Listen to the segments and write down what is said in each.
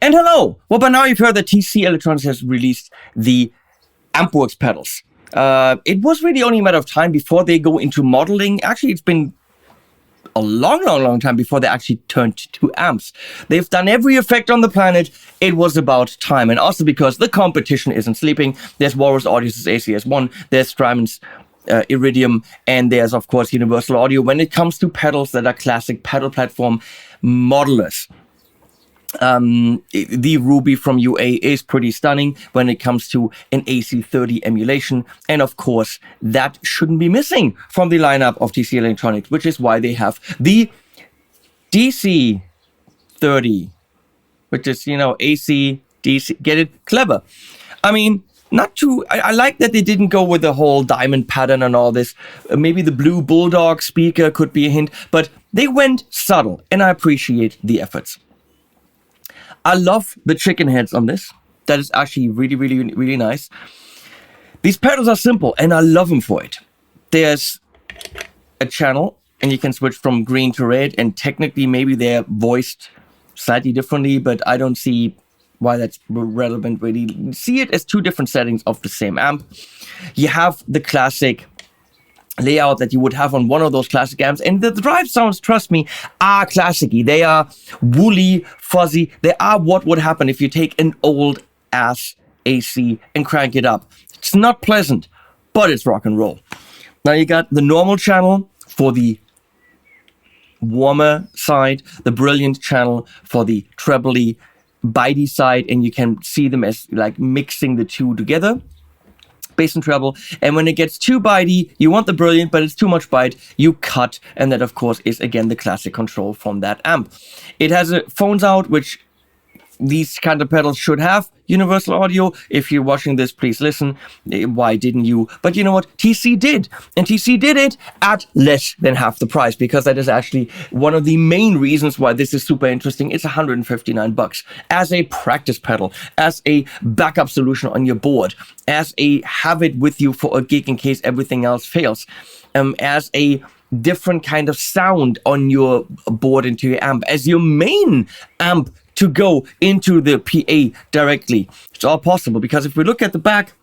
And hello! Well, by now you've heard that TC Electronics has released the Ampworks pedals. It was really only a matter of time before they go into modeling. Actually, it's been a long time before they actually turned to amps. They've done every effect on the planet. It was about time. And also because the competition isn't sleeping. There's Walrus Audio's ACS1, there's Strymon's Iridium, and there's, of course, Universal Audio when it comes to pedals that are classic pedal platform modelers. The Ruby from UA is pretty stunning when it comes to an AC30 emulation. And of course, that shouldn't be missing from the lineup of TC Electronics, which is why they have the DC30, which is, AC, DC, get it? Clever. I mean, I like that they didn't go with the whole diamond pattern and all this. Maybe the blue bulldog speaker could be a hint, but they went subtle, and I appreciate the efforts. I love the chicken heads on this. That is actually really, really, really nice. These pedals are simple, and I love them for it. There's a channel, and you can switch from green to red, and technically maybe they're voiced slightly differently, but I don't see why that's relevant really. See it as two different settings of the same amp. You have the classic layout that you would have on one of those classic amps, and the drive sounds, trust me, are classic-y. They are woolly, fuzzy. They are what would happen if you take an old ass AC and crank it up. It's not pleasant, but it's rock and roll. Now you got the normal channel for the warmer side, the brilliant channel for the trebly, bitey side, and you can see them as like mixing the two together. Bass and treble, and when it gets too bitey, you want the brilliant, but it's too much bite, you cut, and that of course is again the classic control from that amp. It has a phones out, which these kind of pedals should have universal audio. If you're watching this, please listen. Why didn't you? But you know what? TC did. And TC did it at less than half the price, because that is actually one of the main reasons why this is super interesting. It's $159 as a practice pedal, as a backup solution on your board, as a have it with you for a gig in case everything else fails, as a different kind of sound on your board into your amp, as your main amp to go into the PA directly. It's all possible, because if we look at the back,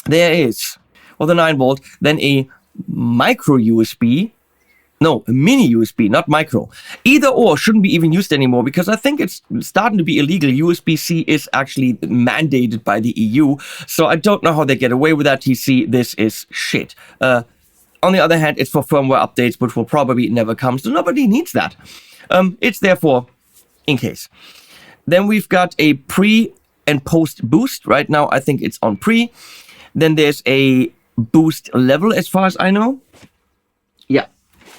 there is, well, the 9-volt, then a micro USB, no, a mini USB, not micro. Either or shouldn't be even used anymore, because I think it's starting to be illegal. USB-C is actually mandated by the EU, so I don't know how they get away with that, TC. This is shit. On the other hand, it's for firmware updates, which will probably never come, so nobody needs that. It's therefore in case. Then we've got a pre and post boost. Right now, I think it's on pre. Then there's a boost level, as far as I know. Yeah,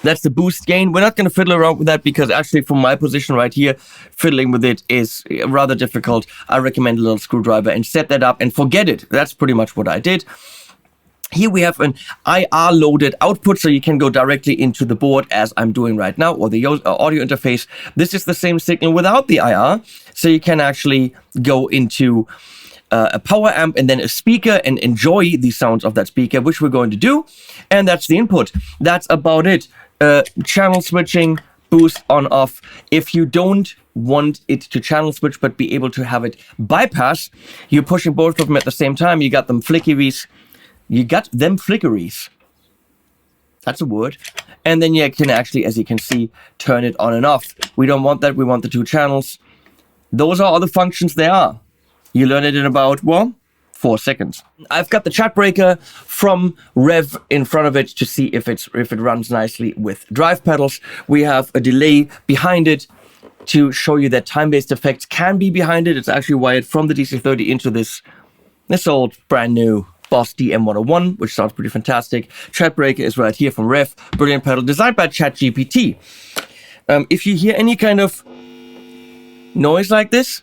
that's the boost gain. We're not going to fiddle around with that, because actually from my position right here, fiddling with it is rather difficult. I recommend a little screwdriver and set that up and forget it. That's pretty much what I did. Here we have an IR loaded output, so you can go directly into the board as I'm doing right now, or the audio interface. This is the same signal without the IR, so you can actually go into a power amp and then a speaker and enjoy the sounds of that speaker, which we're going to do. And that's the input. That's about it. Channel switching, boost on off. If you don't want it to channel switch but be able to have it bypass, you're pushing both of them at the same time. You got them flickeries. You got them flickeries. That's a word. And then you can actually, as you can see, turn it on and off. We don't want that. We want the two channels. Those are all the functions there are. You learn it in about, well, 4 seconds. I've got the chat breaker from Rev in front of it to see if it runs nicely with drive pedals. We have a delay behind it to show you that time-based effects can be behind it. It's actually wired from the DC30 into this old brand new Boss DM101, which sounds pretty fantastic. Chat breaker is right here from Rev. Brilliant pedal designed by ChatGPT. If you hear any kind of noise like this,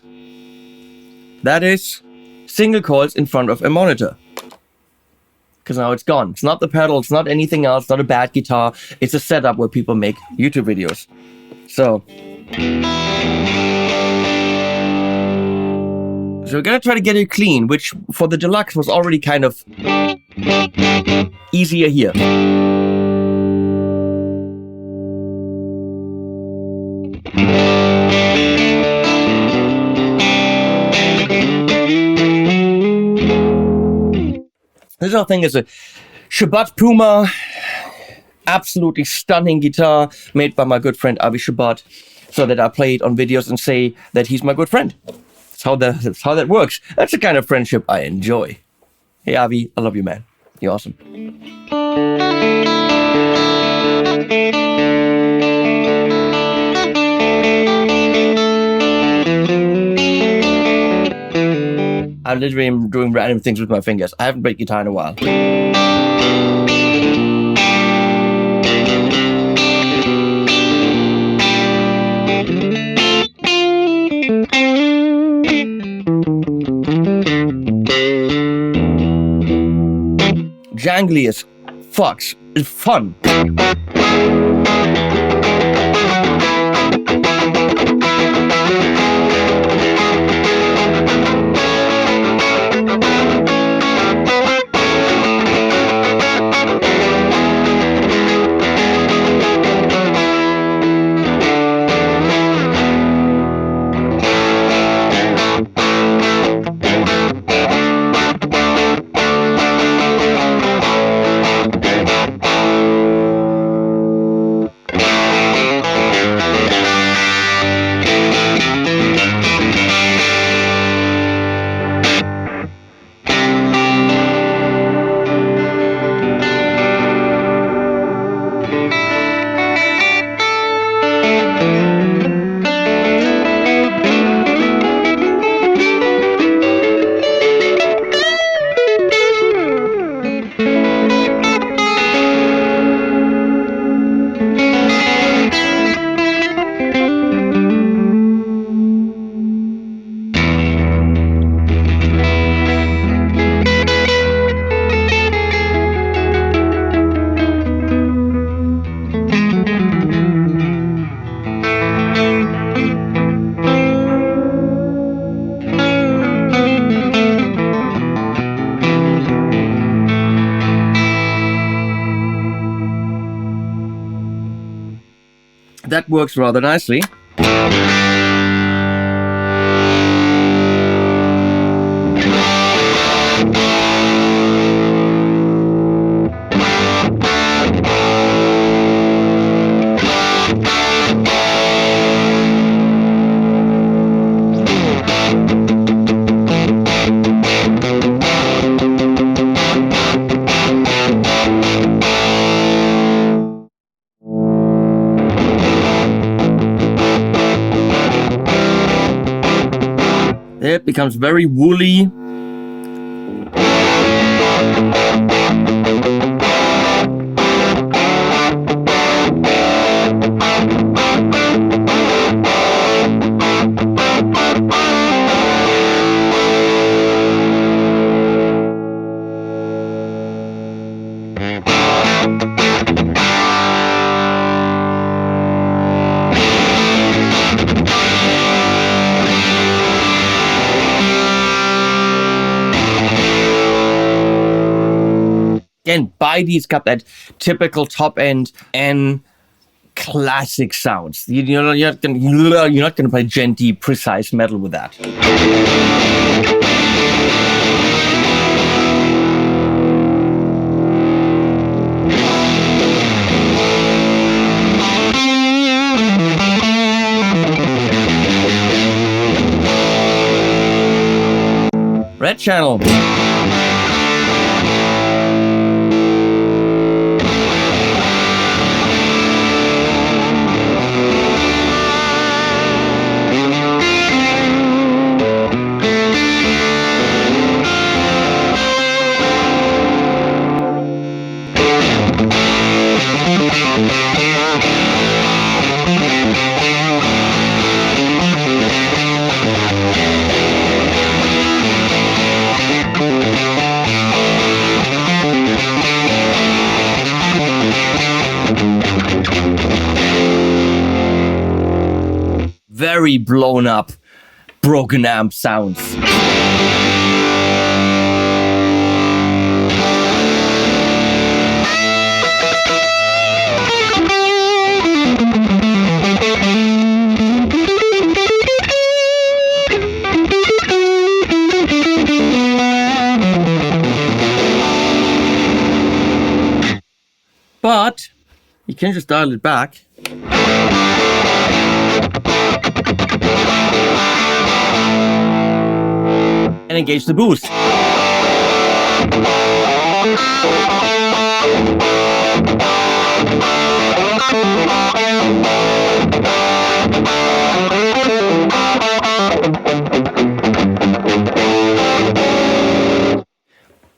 that is single coils in front of a monitor. Because now it's gone. It's not the pedal, it's not anything else, it's not a bad guitar. It's a setup where people make YouTube videos. So we're gonna try to get it clean, which for the deluxe was already kind of easier here. This whole thing is a Shabbat Puma, absolutely stunning guitar made by my good friend Avi Shabbat, so that I play it on videos and say that he's my good friend. That's how that works. That's the kind of friendship I enjoy. Hey Avi, I love you, man. You're awesome. I literally am doing random things with my fingers. I haven't played guitar in a while. Jangly as fucks. It's fun. That works rather nicely. It becomes very woolly. Again, Bidey's got that typical top end and classic sounds. You're not gonna play djenty, precise metal with that. Red channel. Very blown up, broken amp sounds. But you can just dial it back. And engage the boost.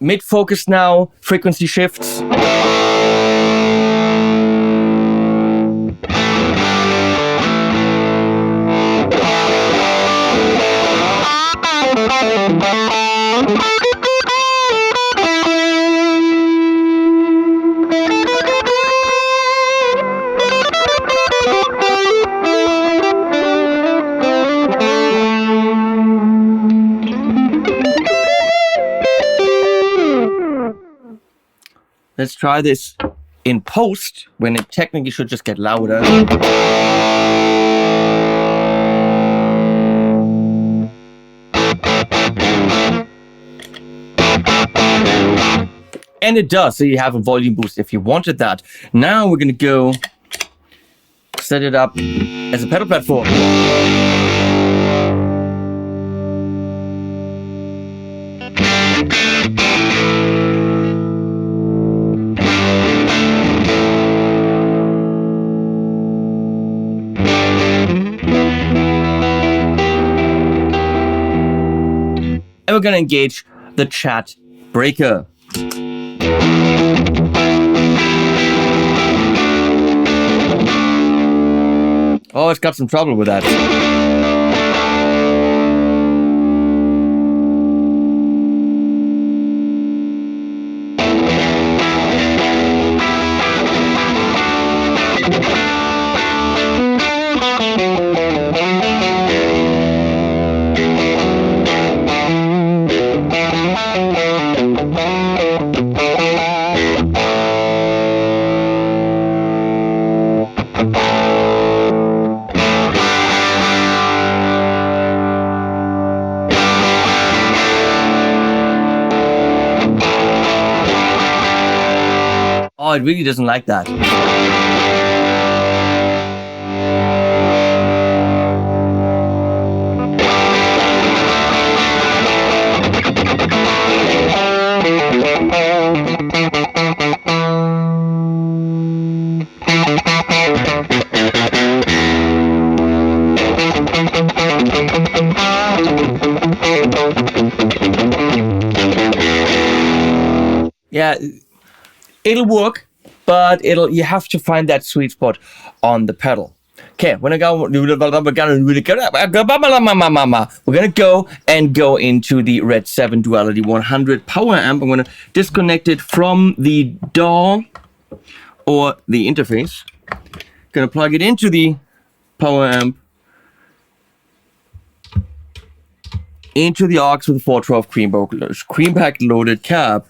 Mid-focus now, frequency shifts. Let's try this in post, when it technically should just get louder. And it does, so you have a volume boost if you wanted that. Now we're gonna go set it up as a pedal platform. And we're going to engage the chat breaker. Oh, it's got some trouble with that. Oh, it really doesn't like that. Yeah, it'll work, but you have to find that sweet spot on the pedal. Okay, we're gonna go into the Red 7 Duality 100 power amp. I'm gonna disconnect it from the DAW or the interface. Gonna plug it into the power amp, into the aux with a 412 cream pack loaded cab.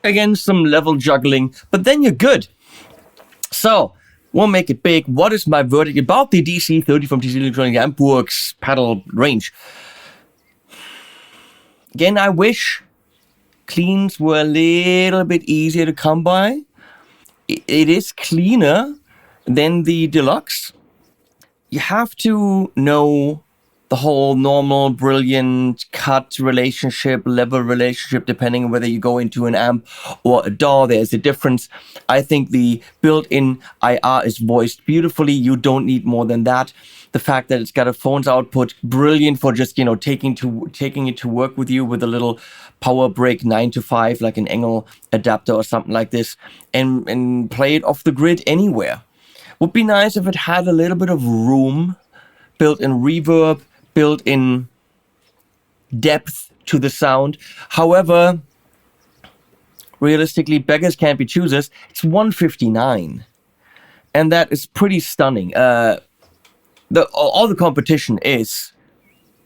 Again, some level juggling, but then you're good. So, won't make it big. What is my verdict about the DC30 from DC Electronic Ampworks pedal range? Again, I wish Cleans were a little bit easier to come by. It is cleaner than the Deluxe. You have to know the whole normal, brilliant cut relationship, level relationship, depending on whether you go into an amp or a DAW. There's a difference. I think the built-in IR is voiced beautifully. You don't need more than that. The fact that it's got a phone's output, brilliant for just, taking it to work with you with a little power break 9 to 5, like an Engel adapter or something like this, and play it off the grid anywhere. Would be nice if it had a little bit of room, built-in reverb, built-in depth to the sound. However, realistically, beggars can't be choosers. It's $159, and that is pretty stunning. All the competition is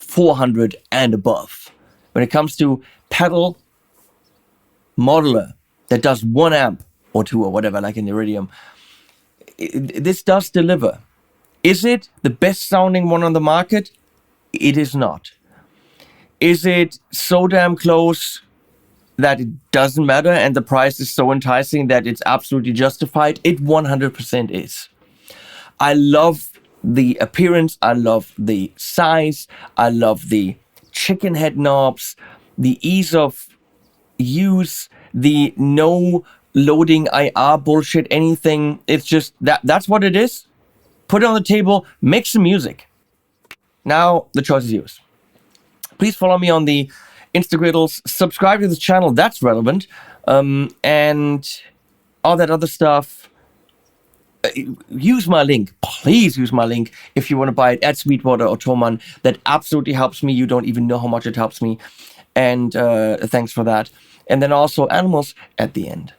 $400 and above. When it comes to pedal modeler that does 1 amp or 2 or whatever, like an Iridium, this does deliver. Is it the best sounding one on the market? It is not. Is it so damn close that it doesn't matter and the price is so enticing that it's absolutely justified? It 100% is. I love the appearance. I love the size. I love the chicken head knobs, the ease of use, the no loading IR bullshit, anything. It's just that's what it is. Put it on the table, make some music. Now the choice is yours. Please follow me on the Instagriddles, subscribe to this channel, that's relevant, and all that other stuff. Use my link. Please use my link if you want to buy it at Sweetwater or Thomann. That absolutely helps me. You don't even know how much it helps me. And thanks for that. And then also animals at the end.